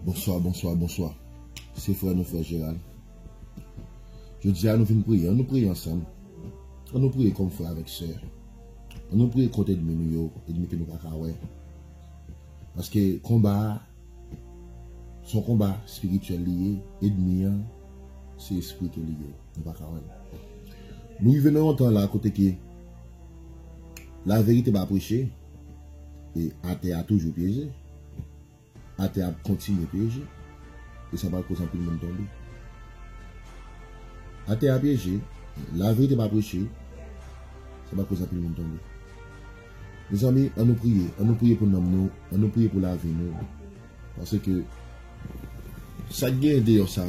Bonsoir, bonsoir, bonsoir. C'est frère, nous frère Gérald. Je dis à nous venons prier, on nous prie ensemble. On nous prie comme frère avec sœur. On nous prie côté de nous, et de nous pas ouais. Parce que combat, son combat spirituel lié, ennemi, c'est esprit qui est lié. Nous pas ouais. Nous venons entendre là, côté qui la vérité va prêcher, et athée a toujours piégé. Athée a continué piégé, et ça va causer un peu de monde tomber. Athée a piégé, la vérité va prêcher, ça va causer un peu de monde tomber. Mes amis, on nous prier pour nous, on nous prier pour la vie nous, parce que ça gagne dehors ça,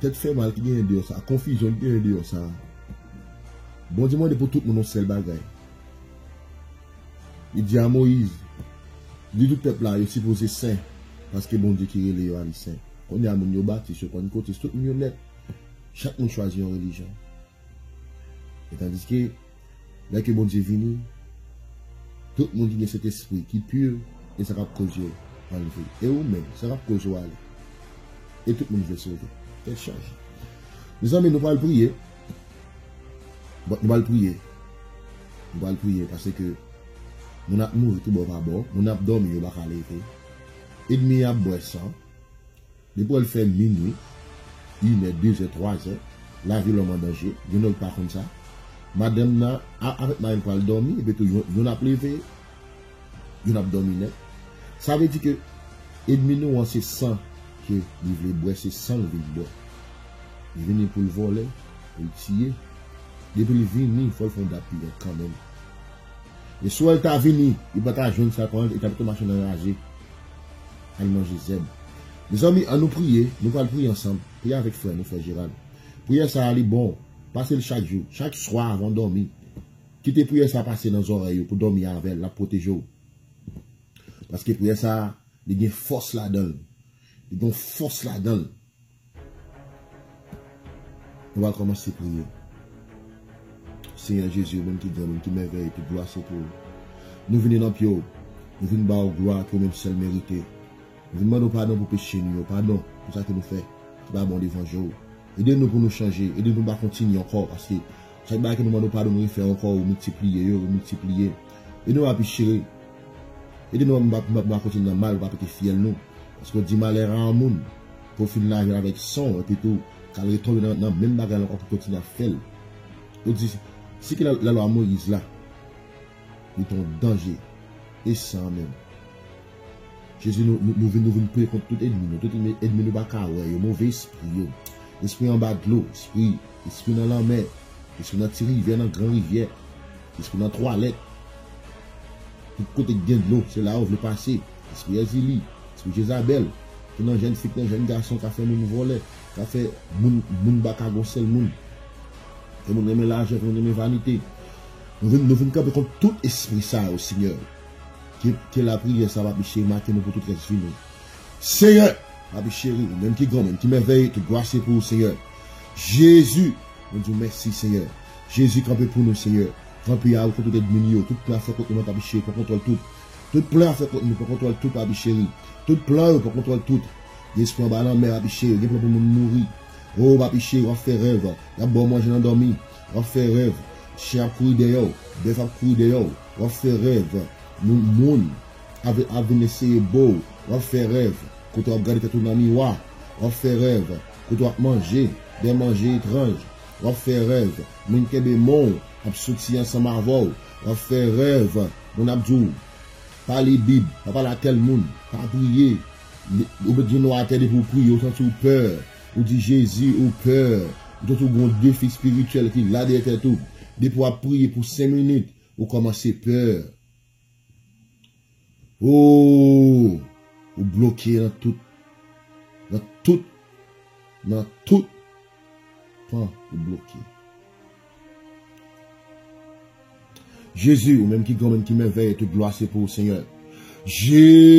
peut-être fait mal qui gagne dehors ça, confusion qui gagne dehors ça. Bon dis-moi pour tout le monde seul bagaille. Il dit à Moïse, dit tout peuple là, il est supposé saint, parce que bon Dieu qui est les saint. On est à mon bâti, sur un côté, tout le monde chaque monde choisit une religion. Et tandis que, là que bon Dieu venu, tout le monde a cet esprit qui est pur, et ça va causer enlever. Et vous-même, ça va causer aller. Et tout le monde veut sauver. Quelle change. Mes amis, nous allons prier. Nous allons prier. Nous allons prier parce que nous avons mouru tout bon par bord, nous avons dormi, nous avons levé. Et demi à boire ça. Depuis le faire minuit, 1h, 2h, 3h, la vie l'homme en danger, nous n'avons pas comme ça. Madame, avec ma pour dormir, et puis nous avons levé, nous avons dormi net. Ça veut dire que, ennemi nous, c'est 100 que nous voulons boire, c'est 100 que nous voulons boire. Il vient pour le voler, pour le tirer. Depuis le venu, il faut le faire d'appui quand même. Et soit il t'a venu, il va t'a joindre ça quand il t'a tout marché dans la rage. À manger zeb. Les amis, à nous prier, nous allons prier ensemble. Prier avec frère, nous frère Gérald. Prier ça aller bon. Passez le chaque jour, chaque soir avant de dormir. Quittez prier ça passer dans les oreilles pour dormir avec la protéger. Parce que prier ça, il y a une force là-dedans. Il y a une force là-dedans. On va commencer à prier. Seigneur Jésus, même qui donne, qui merveille, qui gloire c'est pour nous venons dans Pio, nous venons bas au gloire que même seul mérité. Nous venons demander pardon pour péché nous, pardon pour ça que nous faisons, qui va bon l'évangile. Aidez-nous pour nous changer, aidez-nous pour continuer encore, parce que chaque fois que nous demandons pardon, nous faire encore, ou multiplier. Aidez-nous à pécher, aidez-nous à continuer dans le mal, ou à péter fiel nous. Parce que dit malheur à un monde, pour finir la avec son, et puis tout, quand il retombe dans le même bagage encore pour continuer à faire. Donc, si que la loi Moïse là, il est en danger, et sans même. Jésus, nous venons prier contre tout ennemi, tout ennemi nous baka, ouais, mauvais esprit, esprit en bas de l'eau, esprit dans la mer, esprit dans la rivière, dans la grande rivière, esprit dans la toilette, tout côté de l'eau, c'est là où je veux passer, esprit Azili, esprit Jézabel, tout dans jeune fille, jeune garçon qui a fait mon volet, qui a fait mon baka gonçel moun. Et nous aimons l'argent, nous aimons la vanité. Nous venons camper contre tout esprit ça au Seigneur. Que la prière, ça va pécher, marquer nous pour tout reste fini. Seigneur, ma chérie, même qui grand, même qui merveille, qui gloire pour le Seigneur. Jésus, nous disons merci Seigneur. Jésus camper pour nous Seigneur. Camper à contre des millions, tout plan fait contre nous, pas chérie, pour contrôler tout. Tout plan fait contre nous, pour contrôler tout, pas chérie. Tout plan pour contrôler tout. L'esprit en bas dans la mer, pas chérie, il y a pour nous mourir. Oh, papi chéri, on fait rêve. La bon manger dans dormi. On fait rêve. Chien a couru dehors. Bœuf a couru dehors. On fait rêve. Nous, moun, avec essayer beau. On fait rêve. Quand on regarde tout dans le miroir. On fait rêve. Quand on manger. Des manger étranges. On fait rêve. Moun kebe mon. On sorti ensemble avant. On fait rêve. Mon abdou. Pas les Bibles. Pas la tel moun. Pas prier. Ou be dire nous à terre pour prier. Ou sens peur. Ou dit Jésus ou peur, ou tout un défi spirituel qui là derrière tout. Dès pour prier pour 5 minutes, ou commencer peur. Oh, ou bloquer dans tout, point, ou bloquer. Jésus, ou même qui grand, même qui merveille, toute gloire c'est pour le Seigneur. Jésus.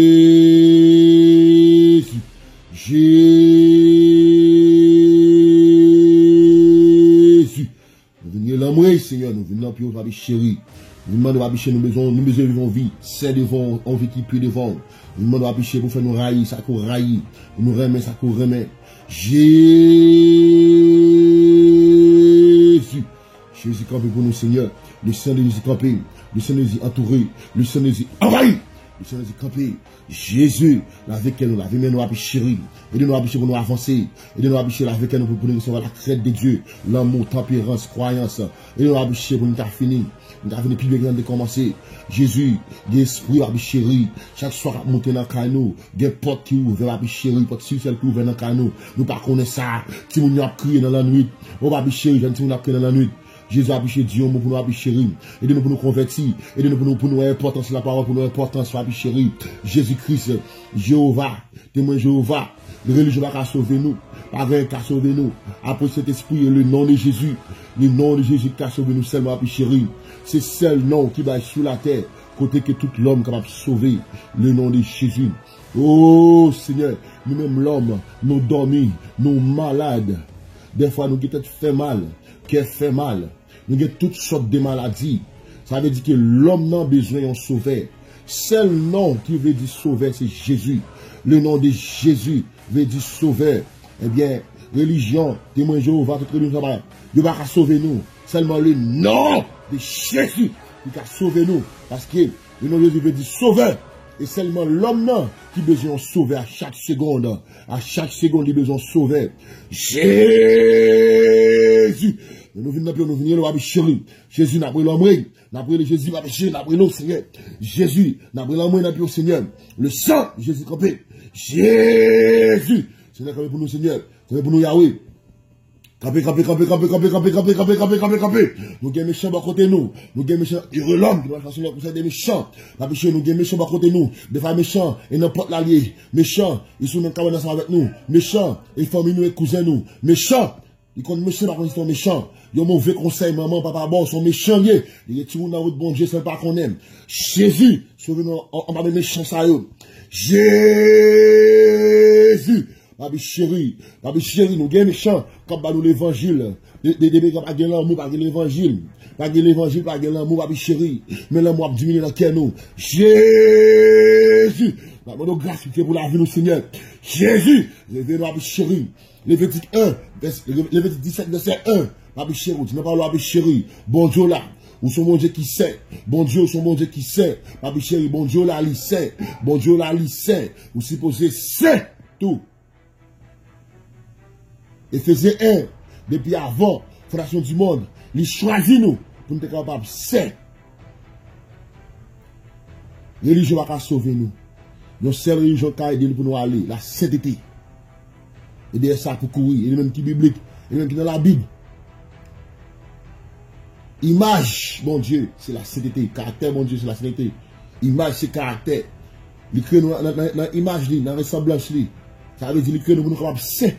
Nous venons l'amourer, Seigneur, nous venons pour papi chéri. Nous demandons à bicher, nous besoin vivre vie, c'est devant, on vit qui pue devant. Nous demandons à bicher pour faire nous railler, ça qu'on raille, nous remet, ça qu'on remet. Jésus. Jésus campé pour nous, Seigneur. Le sang de Jésus campé. Le sang de Jésus entouré. Le sang de Jésus envahi. Le sang de Jésus campé. Jésus, avec nous, la vie, nous à chérie. Aidez-nous à pour nous avancer. Aidez-nous à bicher avec nous pour nous recevoir la crête de Dieu. L'amour, tempérance, croyance. Aidez-nous à bicher pour nous finir. Nous avons plus bien de commencer. Jésus, l'esprit à chérie. Chaque soir, monter dans le canon. Des portes qui ouvrent à chérie. Portes sur celle qui ouvrent dans le canon. Nous ne connaissons pas ça. Si nous avons crié dans la nuit. On va chérie, si nous avons crié dans la nuit. Jésus a biché Dieu pour nous chérir. Aidez-nous pour nous convertir. Aidez-nous pour nous importance la parole, pour nous importance sur la chérie. Jésus-Christ, Jéhovah, témoin Jéhovah, le religieux va sauver nous. Pas vrai qu'à sauver nous. Après cet esprit, le nom de Jésus. Le nom de Jésus qui a sauvé nous seulement à chérie. C'est le seul nom qui va sur la terre. Côté que tout l'homme capable de sauver. Le nom de Jésus. Oh Seigneur, nous-mêmes l'homme, nous dormis, nous malades. Des fois, nous peut-être fait mal. Qui fait mal. Nous avons toutes sortes de maladies. Ça veut dire que l'homme n'a besoin d'un sauveur. Seul nom qui veut dire sauveur, c'est Jésus. Le nom de Jésus veut dire sauveur. Eh bien, religion, témoin Jéhovah, toute religion, il va sauver nous. Seulement le nom de Jésus qui va sauver nous. Parce que le nom de Jésus veut dire sauveur. Et seulement l'homme qui a besoin de sauver à chaque seconde. À chaque seconde, il a besoin de sauver. Jésus. Nous venons nous chérie. Jésus n'a pris l'homme. N'a pris Jésus, n'a pris l'homme, Seigneur. Jésus n'a pris l'homme, n'a pris au Seigneur. Le sang, Jésus campé. Jésus. Seigneur, campé pour nous, Seigneur. Campé pour nous, Yahweh. Campé. Nous avons méchants à côté nous. Nous avons méchants. Heureux l'homme qui doit faire pour ça des méchants. Nous avons méchants à côté nous. Des fois méchants et n'importe l'allié. Méchants, ils sont même camarades avec nous. Méchants, ils famille nous et cousins nous. Méchants, ils connaissent méchants par contre ils sont méchants. Ils ont mauvais conseil, maman, papa, bon, ils sont méchants. Ils sont tout dans votre bon Dieu, c'est pas qu'on aime. Jésus, sauvez-nous en bas de méchants ça eux. Jésus. Babi chéri, nous gagnons méchants, comme nous l'évangile. Des pas de l'amour, pas de l'évangile. Pas de l'évangile, pas de l'amour, babi chéri. Mais l'amour a diminué dans quel nous. Jésus. La bonne grâce pour la vie, nous, Seigneur. Jésus. Levez-nous, babi chéri. Lévitique 1, Lévitique 17, verset 1. Babi chéri, tu n'as pas le babi chéri. Bon Dieu là. Ou son bon Dieu qui sait. Bon Dieu, son bon Dieu qui sait. Babi chéri, bon Dieu là, il sait. Bon Dieu là, il sait. Ou supposé, c'est tout. Éphésiens 1, depuis avant, fondation du monde, il choisit nous pour nous être capables. C'est. La religion va sauver nous. Nos seule religion qui a aidé pour nous aller, la sainteté. Et derrière ça pour courir, et même qui biblique, et même qui dans la Bible. Image, mon Dieu, c'est la sainteté. Caractère, mon Dieu, c'est la sainteté. Image, c'est caractère. Il crée nous dans l'image, dans la ressemblance. Ça veut dire qu'il crée nous pour nous capables saint.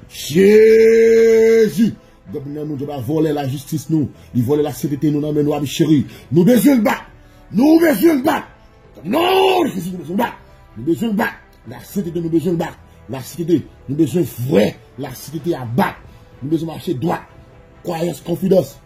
Jésus. Nous devons voler la justice, nous. Il voler la sécurité, nous, nous, nous, chérie. Nous besoin de battre. Nous besoin de battre. Non, Jésus, nous besoin de battre. Nous besoin de battre. La sécurité, nous besoin de battre. La sécurité, nous besoin de vrai. La sécurité à battre. Nous besoin de marcher droit. Croyance, confidence.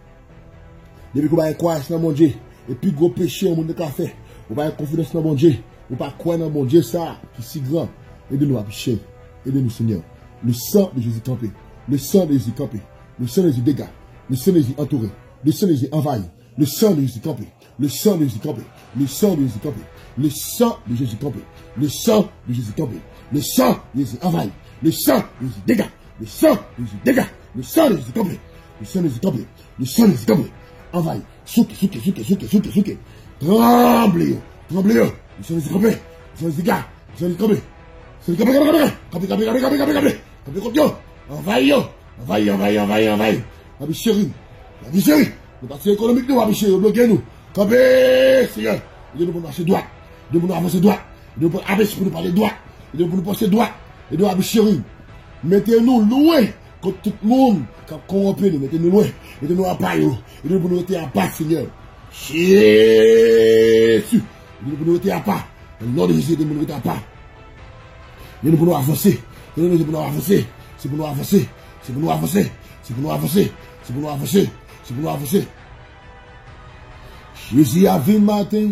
Depuis qu'on va croire dans mon Dieu. Et puis, gros péché, on ne peut pas faire. On va avoir confidence dans mon Dieu. On va croire dans mon Dieu, ça, qui est si grand. Aidez-nous à pécher. Aidez-nous, Seigneur. Le sang de Jésus campé. Le sang de Jésus campé. Le sang de Jésus dégage. Le sang de Jésus entouré. Le sang de Jésus envahi. Le sang de Jésus campé. Le sang de Jésus campé. Le sang de Jésus campé. Le sang de Jésus campé. Le sang de Jésus campé. Le sang de Jésus envahi. Le sang de Jésus dégage. Le sang de Jésus dégage. Le sang de Jésus campé. Le sang de Jésus campé. Le sang de Jésus campé. Envahi. Souke. Tremblez. Le sang de Jésus campé. Le sang de Jésus dégage. Le sang de Jésus campé. C'est le campé. Envahi. Babi chéri. Le parti économique nous, babi chéri, bloquez nous. Campé, Seigneur. Il nous pour marcher droit. Il nous pour avancer droit. Il nous pour abaisser pour nous parler droit. Il nous pour nous penser droit. Et nous, babi chéri. Mettez-nous loin. Quand tout le monde qui a corrompu nous, mettez-nous loin. Mettez-nous à part. Et nous pour nous mettre à part, Seigneur. Jésus. Il nous pour nous mettre à part. Le nom de Jésus, il nous mettre à part. Il nous pour nous avancer. C'est pour nous avancer. C'est pour nous avancer. C'est pour nous avancer. C'est pour nous avancer. C'est pour nous avancer. C'est pour nous avancer. Jésus a vu le matin,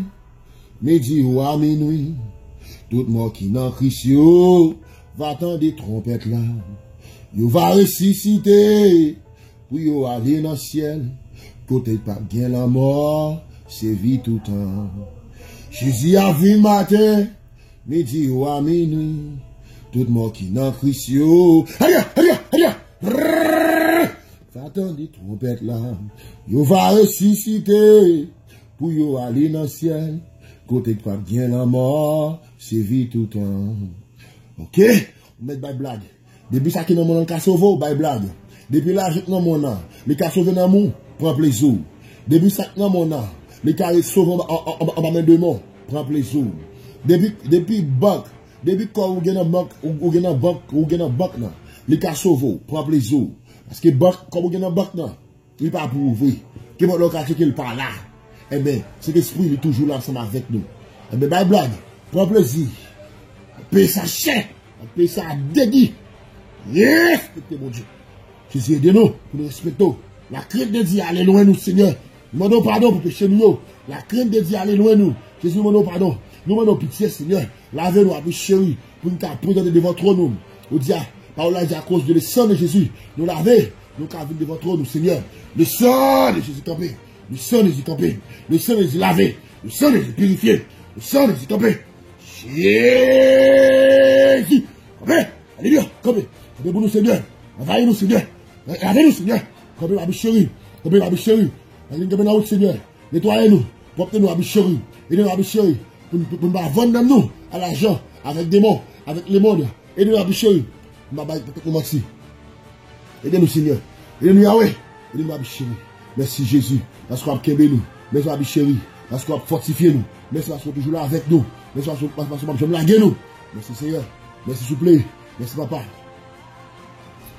midi ou à minuit. Tout le monde qui n'a Christ, va attendre des trompettes là. Yo va ressusciter, pour yo aller dans le ciel. Côté pas bien la mort, c'est vie tout le temps. Jésus a vu le matin, midi ou à minuit. Tout le monde qui n'a Christ, va attendre des trompettes là. Yo va ressusciter, pour yo aller dans le ciel. Côté pas bien la mort, c'est vie tout le temps. Ok? On met des blagues. Depuis ça qui n'a mon cas sauvé, des blagues. Depuis là, je n'ai mon nom. Les cas sauvés dans mon, prends plaisir. Depuis ça qui n'a mon nom. Les cas sauvés en bas de mon, prends plaisir. Depuis bac, depuis quand vous gagnez un bac, vous gagnez un bac, vous gagnez un bac, les cas sauvés, prends plaisir. Parce que bac, quand vous gagnez un bac, il n'est pas pour ouvrir. Qui va le cas qu'il parle là? Eh bien, cet esprit il est toujours là ensemble avec nous. Eh bien, bye blague, prends plaisir. Paye ça cher, paye ça déguis. Yes, mon Dieu. Jésus aide-nous pour nous respecter. La crainte de Dieu, allez loin nous, Seigneur. Nous demandons pardon pour pécher nous. La crainte de Dieu, allez loin nous. Jésus, nous demandons pardon. Nous demandons pitié, Seigneur. Lavez-nous avec chéri pour nous présenter devant votre nom. Nous disons, parole là dit à cause de le sang de Jésus. Nous laver, nous avons devant votre nom, Seigneur. Le sang de Jésus campé. Le sang de Jésus campé. Le sang de Jésus lavé. Le sang de Jésus purifié. Le sang de Jésus campé. Jésus. Campé. Alléluia. Campé. Campé pour nous, Seigneur. Envahis-nous, Seigneur. Lavez-nous, Seigneur. Campé, ma chérie. Campé, ma chérie. Campé, ma route, Seigneur. Nettoyez-nous. Portez-nous, ma chérie. Aidez-nous, ma chérie. Pour nous vendre nous à l'argent, avec des mots, avec les mondes. Aidez-nous, ma chérie. Merci. Aidez-nous, Seigneur. Aidez-nous, Yahweh. Aidez-nous, ma chérie. Merci, Jésus. Parce qu'on a kembe nous. Merci, ma chérie. Parce qu'on a fortifié nous. Merci parce qu'on est toujours là avec nous. Merci parce qu'on a lagué nous. Merci, Seigneur. Merci, s'il vous plaît. Merci, papa.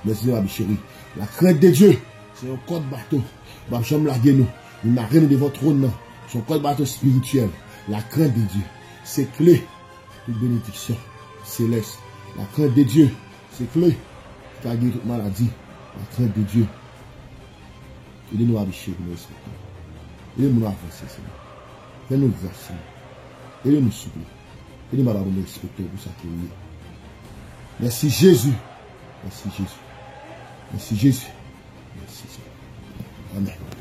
Merci, ma chérie. La crainte de Dieu, c'est un code bateau. Ma chambre lagué nous. Nous n'avons rien devant votre trône. C'est un code bateau spirituel. La crainte de Dieu, c'est clé de bénédiction céleste. La crainte de Dieu, c'est clé qui a guéri toute maladie. La crainte de Dieu. Aidez-nous à bicher pour nous respecter. Aidez-nous à avancer, Seigneur. Fais-nous grâce, Seigneur. Aidez-nous, s'il vous plaît. Aidez-nous à nous respecter pour ça qui est. Merci, Jésus. Merci, Jésus. Merci, Jésus. Merci, Seigneur. Amen.